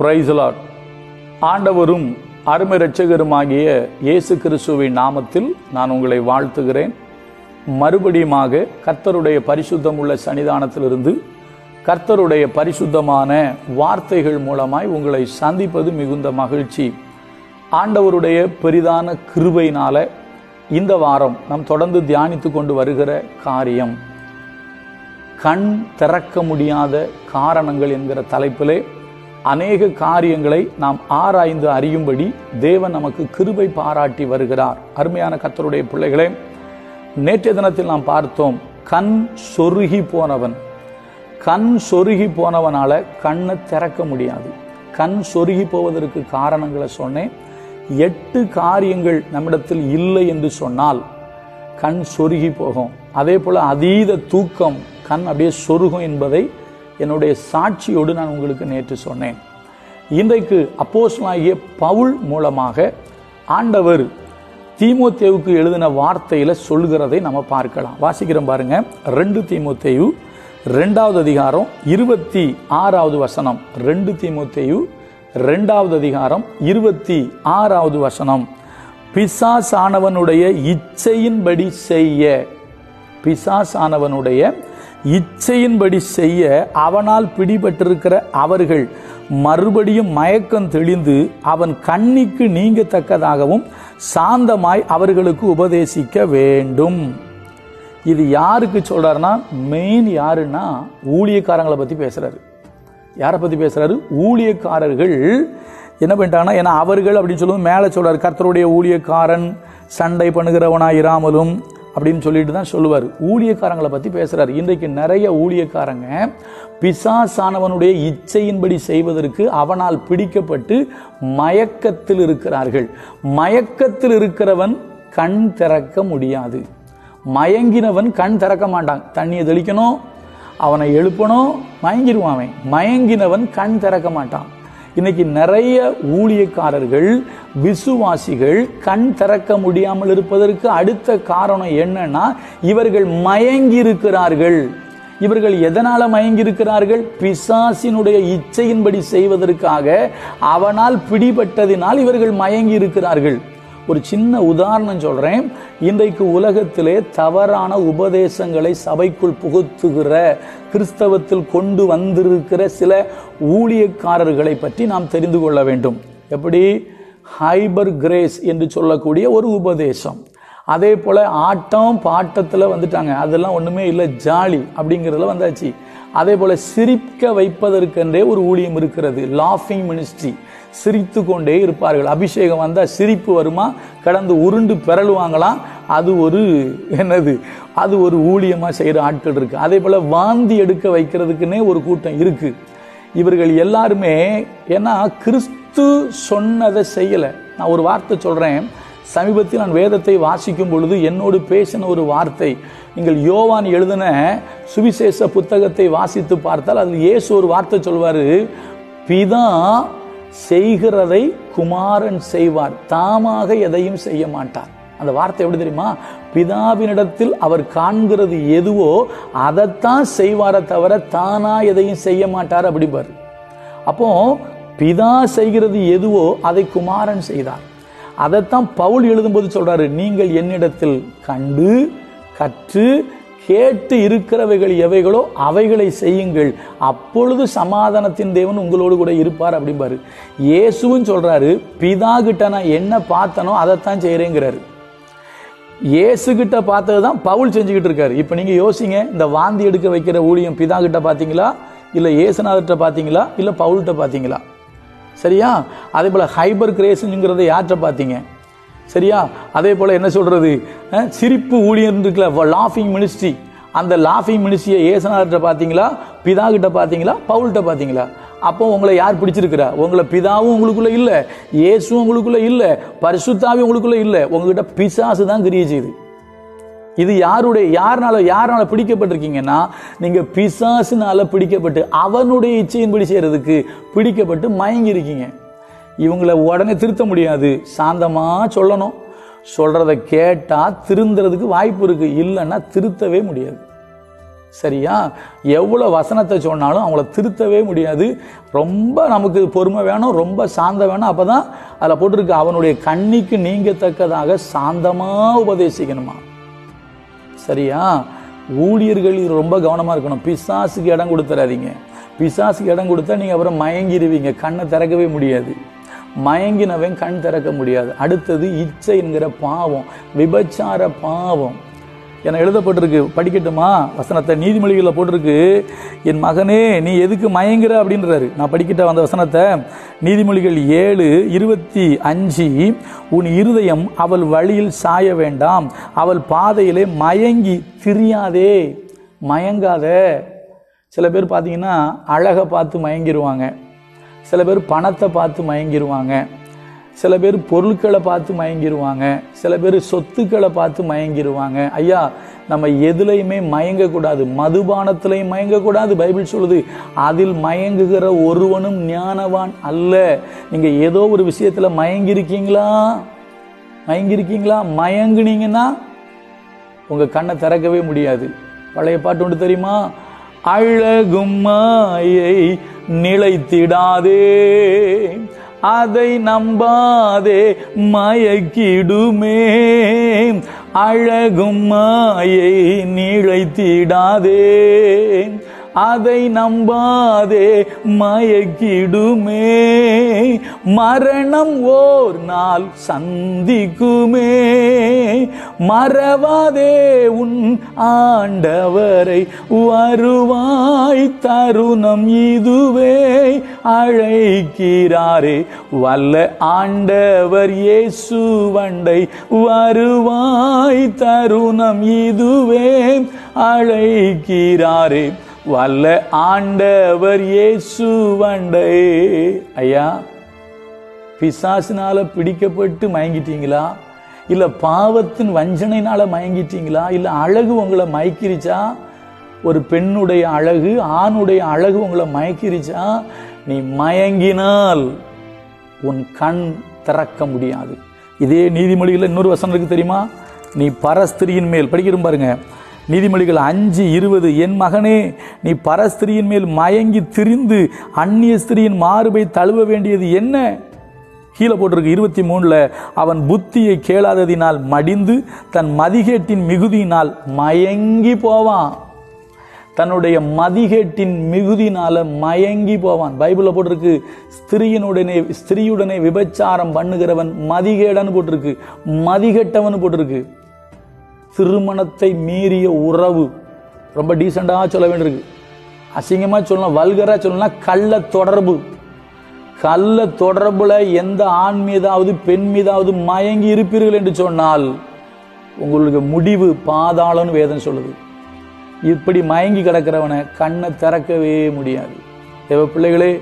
Praise the Lord. ஆண்டவரும் அருமை இரட்சகருமாகிய இயேசு கிறிஸ்துவின் நாமத்தில் நான் உங்களை வாழ்த்துகிறேன். மறுபடியுமாக கர்த்தருடைய பரிசுத்தமுள்ள சன்னிதானத்திலிருந்து கர்த்தருடைய பரிசுத்தமான வார்த்தைகள் மூலமாய் உங்களை சந்திப்பது மிகுந்த மகிழ்ச்சி. ஆண்டவருடைய பெரிதான கிருபையினால இந்த வாரம் நாம் தொடர்ந்து தியானித்து கொண்டு வருகிற காரியம் கண் திறக்க முடியாத காரணங்கள் என்கிற தலைப்பிலே அநேக காரியங்களை நாம் ஆராய்ந்து அறியும்படி தேவன் நமக்கு கிருபை பாராட்டி வருகிறார். அருமையான கர்த்தருடைய பிள்ளைகளே, நேற்றைய தினத்தில் நாம் பார்த்தோம், கண் சொருகி போனவன். கண் சொருகி போனவனால கண்ணை திறக்க முடியாது. கண் சொருகி போவதற்கு காரணங்களை சொன்னேன். 8 காரியங்கள் நம்மிடத்தில் இல்லை என்று சொன்னால் கண் சொருகி போகும். அதே போல அதீத தூக்கம் கண் அப்படியே சொருகும் என்பதை என்னுடைய சாட்சியோடு நான் உங்களுக்கு நேற்று சொன்னேன். இன்றைக்கு அப்போஸ்தலனாகிய பவுல் மூலமாக ஆண்டவர் தீமோத்தேயுவுக்கு எழுதின வார்த்தையில சொல்கிறதை நம்ம பார்க்கலாம். வாசிக்கிறோம் பாருங்க. 2 தீமோத்தேயு 2வது அதிகாரம் 26வது வசனம். 2 தீமோத்தேயு 2வது அதிகாரம் 26வது வசனம். பிசாசானவனுடைய இச்சையின்படி செய்ய, பிசாசானவனுடைய இச்சையின்படி செய்ய அவனால் பிடிபட்டிருக்கிற அவர்கள் மறுபடியும் மயக்கம் தெளிந்து அவன் கண்ணிக்கு நீங்கத்தக்கதாகவும் சாந்தமாய் அவர்களுக்கு உபதேசிக்க வேண்டும். இது யாருக்கு சொல்றாருன்னா, மெயின் யாருன்னா ஊழியக்காரங்களை பத்தி பேசுறாரு. யாரை பத்தி பேசுறாரு? ஊழியக்காரர்கள் என்ன பண்ணிட்டாங்கன்னா, ஏன்னா அவர்கள் அப்படின்னு சொல்லுவது மேலே சொல்றாரு, கர்த்தருடைய ஊழியக்காரன் சண்டை பண்ணுகிறவனா இராமலும் அப்படின்னு சொல்லிட்டு தான் சொல்லுவார். ஊழியக்காரங்களை பற்றி பேசுகிறார். இன்றைக்கு நிறைய ஊழியக்காரங்க பிசாசானவனுடைய இச்சையின்படி செய்வதற்கு அவனால் பிடிக்கப்பட்டு மயக்கத்தில் இருக்கிறார்கள். மயக்கத்தில் இருக்கிறவன் கண் திறக்க முடியாது. மயங்கினவன் கண் திறக்க மாட்டான். தண்ணியை தெளிக்கணும், அவனை எழுப்பணும், மயங்கிடுவான். அவன் மயங்கினவன் கண் திறக்க மாட்டான். இன்னைக்கு நிறைய ஊழியக்காரர்கள் விசுவாசிகள் கண் திறக்க முடியாமல் இருப்பதற்கு அடுத்த காரணம் என்னன்னா, இவர்கள் மயங்கி இருக்கிறார்கள். இவர்கள் எதனால மயங்கி இருக்கிறார்கள்? பிசாசினுடைய இச்சையின்படி செய்வதற்காக அவனால் பிடிபட்டதினால் இவர்கள் மயங்கி இருக்கிறார்கள். ஒரு சின்ன உதாரணம் சொல்றேன். இன்றைக்கு உலகத்திலே தவறான உபதேசங்களை சபைக்குள் புகுத்துகிற, கிறிஸ்தவத்தில் கொண்டு வந்திருக்கிற சில ஊழியக்காரர்களை பற்றி நாம் தெரிந்து கொள்ள வேண்டும். எப்படி? ஹைபர் கிரேஸ் என்று சொல்லக்கூடிய ஒரு உபதேசம். அதே போல ஆட்டம் பாட்டத்தில் வந்துட்டாங்க, அதெல்லாம் ஒண்ணுமே இல்லை, ஜாலி அப்படிங்கிறதுல வந்தாச்சு. அதே போல சிரிக்க வைப்பதற்கென்றே ஒரு ஊழியம் இருக்கிறது, லாஃபிங் மினிஸ்ட்ரி. சிரித்து கொண்டே இருப்பார்கள். அபிஷேகம் வந்தா சிரிப்பு வருமா, கடந்து உருண்டு பெறலுவாங்களாம். அது ஒரு என்னது, அது ஒரு ஊழியமா செய்யற ஆட்கள் இருக்கு. அதே போல வாந்தி எடுக்க வைக்கிறதுக்குன்னே ஒரு கூட்டம் இருக்கு. இவர்கள் எல்லாருமே ஏன்னா கிறிஸ்து சொன்னதை செய்யல. நான் ஒரு வார்த்தை சொல்றேன். சமீபத்தில் நான் வேதத்தை வாசிக்கும் பொழுது என்னோடு பேசின ஒரு வார்த்தை, நீங்கள் யோவான் எழுதின சுவிசேஷ புத்தகத்தை வாசித்து பார்த்தால் அதில் இயேசு ஒரு வார்த்தை சொல்வாரு, பிதா செய்கிறதை குமாரன் செய்வார், தாமாக எதையும் செய்ய மாட்டார். அந்த வார்த்தை எப்படி தெரியுமா? பிதாவினிடத்தில் அவர் காண்கிறது எதுவோ அதைத்தான் செய்வாரை தவிர தானா எதையும் செய்ய மாட்டார் அப்படிப்பார். அப்போ பிதா செய்கிறது எதுவோ அதை குமாரன் செய்தார். அதைத்தான் பவுல் எழுதும்போது சொல்றாரு, நீங்கள் என்னிடத்தில் கண்டு கற்று கேட்டு இருக்கிறவைகள் எவைகளோ அவைகளை செய்யுங்கள், அப்பொழுது சமாதானத்தின் தேவன் உங்களோடு கூட இருப்பார் அப்படிம்பாரு. இயேசுவும் சொல்றாரு, பிதா கிட்ட நான் என்ன பார்த்தனோ அதைத்தான் செய்யறேங்கிறாரு. இயேசு கிட்ட பார்த்ததுதான் பவுல் செஞ்சுக்கிட்டு இருக்காரு. இப்ப நீங்க யோசிங்க, இந்த வாந்தி எடுக்க வைக்கிற ஊழியம் பிதா கிட்ட பாத்தீங்களா, இல்ல இயேசுநாதர்கிட்ட பாத்தீங்களா, இல்ல பவுல்கிட்ட பாத்தீங்களா? சரியா? அதே போல ஹைபர் கிரேஸ்ங்கிறத யார்கிட்ட பாத்தீங்க? சரியா? அதே போல என்ன சொல்றது, சிரிப்பு ஊழியம் இருக்குல்ல, லாஃபிங் மினிஸ்ட்ரி. அந்த லாஃபிங் மினிஸ்ட்ரியை இயேசுநாதர்கிட்ட பாத்தீங்களா, பிதா கிட்ட பாத்தீங்களா, பவுல்கிட்ட பாத்தீங்களா? அப்போ உங்களை யார் பிடிச்சிருக்கிறா? உங்களை பிதாவும் உங்களுக்குள்ள இல்ல, இயேசுவும் உங்களுக்குள்ள இல்ல, பரிசுத்தாவி உங்களுக்குள்ள இல்ல, உங்ககிட்ட பிசாசு தான் கிரியை செய்யுது. இது யாருனால பிடிக்கப்பட்டிருக்கீங்கன்னா, நீங்க பிசாசுனால பிடிக்கப்பட்டு அவனுடைய இச்சையின்படி செய்யறதுக்கு பிடிக்கப்பட்டு மயங்கி இருக்கீங்க. இவங்களை உடனே திருத்த முடியாது. சாந்தமா சொல்லணும். சொல்றதை கேட்டா திருந்துறதுக்கு வாய்ப்பு இருக்கு, இல்லைன்னா திருத்தவே முடியாது. சரியா? எவ்வளோ வசனத்தை சொன்னாலும் அவங்கள திருத்தவே முடியாது. ரொம்ப நமக்கு பொறுமை வேணும், ரொம்ப சாந்தம் வேணும். அப்போ தான் அதில் போட்டிருக்கு, அவனுடைய கண்ணிக்கு நீங்கத்தக்கதாக சாந்தமாக உபதேசிக்கணுமா. சரியா? ஊழியர்கள் ரொம்ப கவனமாக இருக்கணும். பிசாசுக்கு இடம் கொடுத்துறாதீங்க. பிசாசுக்கு இடம் கொடுத்தா நீங்கள் அப்புறம் மயங்கிடுவீங்க, கண்ணை திறக்கவே முடியாது. மயங்கினவன் கண் திறக்க முடியாது. அடுத்தது இச்சை என்கிற பாவம், விபச்சார பாவம் என எழுதப்பட்டிருக்கு. படிக்கட்டுமா வசனத்தை? நீதிமொழிகளில் போட்டிருக்கு, என் மகனே நீ எதுக்கு மயங்குற அப்படின்றாரு. நான் படிக்கிட்ட வந்த வசனத்தை, நீதிமொழிகள் 7:25, உன் இருதயம் அவள் வழியில் சாய வேண்டாம், அவள் பாதையிலே மயங்கி திரியாதே. மயங்காத. சில பேர் பார்த்தீங்கன்னா அழகை பார்த்து மயங்கிடுவாங்க, சில பேர் பணத்தை பார்த்து மயங்கிடுவாங்க, சில பேர் பொருட்களை பார்த்து மயங்கிடுவாங்க, சில பேர் சொத்துக்களை பார்த்து மயங்கிடுவாங்க. ஐயா, நம்ம எதுலையுமே மயங்கக்கூடாது. மதுபானத்திலையும் மயங்கக்கூடாது. பைபிள் சொல்லுது, அதில் மயங்குகிற ஒருவனும் ஞானவான் அல்ல. நீங்கள் ஏதோ ஒரு விஷயத்தில் மயங்கிருக்கீங்களா? மயங்குனீங்கன்னா உங்கள் கண்ணை திறக்கவே முடியாது. பழைய பாட்டு ஒன்று தெரியுமா? அழகும் மாயை நிலைத்திடாதே, அதை நம்பாதே மயக்கிடுமே. அழகும் மாயை நிலைத்திடாதே, அதை நம்பாதே மயக்கிடுமே. மரணம் ஓர் நாள் சந்திக்குமே, மறவாதே உன் ஆண்டவரை, வருவாய் தருணம் இதுவே. அழைக்கிறாரே வல்ல ஆண்டவர் இயேசு வண்டை, வருவாய் தருணம் இதுவே. அழைக்கிறாரே வல்ல ஆண்டவர் இயேசு வண்டை. ஐயா, பிசாசினால பிடிக்கப்பட்டு மயங்கிட்டீங்களா? இல்ல பாவத்தின் வஞ்சனையினால மயங்கிட்டீங்களா? இல்ல அழகு உங்களை மயக்கிருச்சா? ஒரு பெண்ணுடைய அழகு, ஆணுடைய அழகு உங்களை மயக்கிருச்சா? நீ மயங்கினால் உன் கண் திறக்க முடியாது. இதே நீதிமொழிகளில் இன்னொரு வசனம் இருக்கு தெரியுமா? நீ பரஸ்திரியின் மேல், படிக்கிறோம் பாருங்க, நீதிமொழிகள் 5:20, என் மகனே நீ பரஸ்திரியின் மேல் மயங்கி திரிந்து அந்நிய ஸ்திரியின் மார்பை தழுவ வேண்டியது என்ன? கீழே போட்டிருக்கு 23, அவன் புத்தியை கேளாததினால் மடிந்து தன் மதிகேட்டின் மிகுதியினால் மயங்கி போவான். தன்னுடைய மதிகேட்டின் மிகுதினால மயங்கி போவான். பைபிளில் போட்டிருக்கு, ஸ்திரியுடனே விபச்சாரம் பண்ணுகிறவன் மதிகேடன்னு போட்டிருக்கு, மதிகெட்டவன் போட்டிருக்கு. திருமணத்தை மீறிய உறவு, ரொம்ப டீசெண்டாக சொல்ல வேண்டியிருக்கு. அசிங்கமாக சொல்லலாம், வல்கராக சொல்லலாம், கள்ள தொடர்புல எந்த ஆண் மீதாவது பெண் மீதாவது மயங்கி இருப்பீர்கள் என்று சொன்னால் உங்களுக்கு முடிவு பாதாளம்னு வேதம் சொல்லுது. இப்படி மயங்கி கிடக்கிறவனை கண்ணை திறக்கவே முடியாது. தேவ பிள்ளைகளே,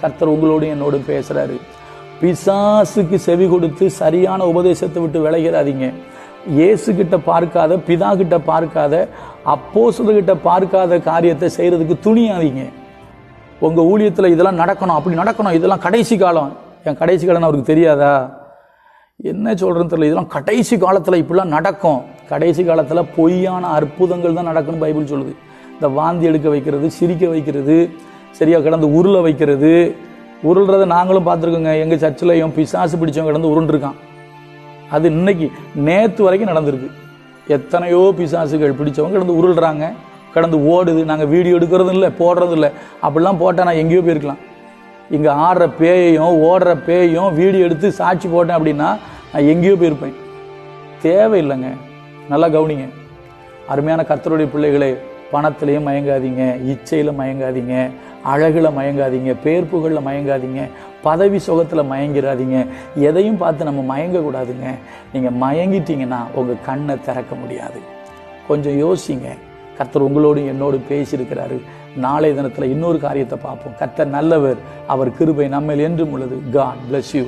கர்த்தர் உங்களோடு என்னோடு பேசுறாரு. பிசாசுக்கு செவி கொடுத்து சரியான உபதேசத்தை விட்டு விலகிறாதீங்க. இயேசு கிட்ட பார்க்காத, பிதா கிட்ட பார்க்காத, அப்போஸ்தலர்கிட்ட பார்க்காத காரியத்தை செய்யறதுக்கு துணியாதீங்க. உங்க ஊழியத்தில் இதெல்லாம் நடக்கணும், அப்படி நடக்கணும், இதெல்லாம் கடைசி காலம். என் கடைசி காலம் அவருக்கு தெரியாதா? என்ன சொல்றேன்னு தெரியல. இதெல்லாம் கடைசி காலத்தில் இப்படிலாம் நடக்கும். கடைசி காலத்தில் பொய்யான அற்புதங்கள் தான் நடக்கும்னு பைபிள் சொல்லுது. இந்த வாந்தி எடுக்க வைக்கிறது, சிரிக்க வைக்கிறது, சரியா கிடந்து உருள வைக்கிறது. உருள்றதை நாங்களும் பார்த்துருக்கோங்க. எங்கள் சர்ச்சிலையும் பிசாசு பிடிச்சவங்க கிடந்து உருண்டுருக்கான். அது இன்னைக்கு நேற்று வரைக்கும் நடந்திருக்கு. எத்தனையோ பிசாசுகள் பிடிச்சவங்க கிடந்து உருள்றாங்க, கிடந்து ஓடுது. நாங்கள் வீடியோ எடுக்கிறதும் இல்லை, போடுறதும் இல்லை. அப்படிலாம் போட்டால் நான் எங்கேயோ போயிருக்கலாம். இங்கே ஆடுற பேயையும் ஓடுற பேயையும் வீடியோ எடுத்து சாட்சி போட்டேன் அப்படின்னா நான் எங்கேயோ போயிருப்பேன். தேவையில்லைங்க. நல்லா கவனிங்க. அருமையான கர்த்தருடைய பிள்ளைகளே, பணத்திலையும் மயங்காதீங்க, இச்சையில் மயங்காதீங்க, அழகில் மயங்காதீங்க, பேர்ப்புகளில் மயங்காதீங்க, பதவி சுகத்தில் மயங்கிறாதீங்க. எதையும் பார்த்து நம்ம மயங்கக்கூடாதுங்க. நீங்கள் மயங்கிட்டீங்கன்னா உங்கள் கண்ணை திறக்க முடியாது. கொஞ்சம் யோசிங்க. கர்த்தர் உங்களோடு என்னோடு பேசியிருக்கிறாரு. நாளைய தினத்தில் இன்னொரு காரியத்தை பார்ப்போம். கர்த்தர் நல்லவர், அவர் கிருபை நம்மேல் என்றும் உள்ளது. God bless you.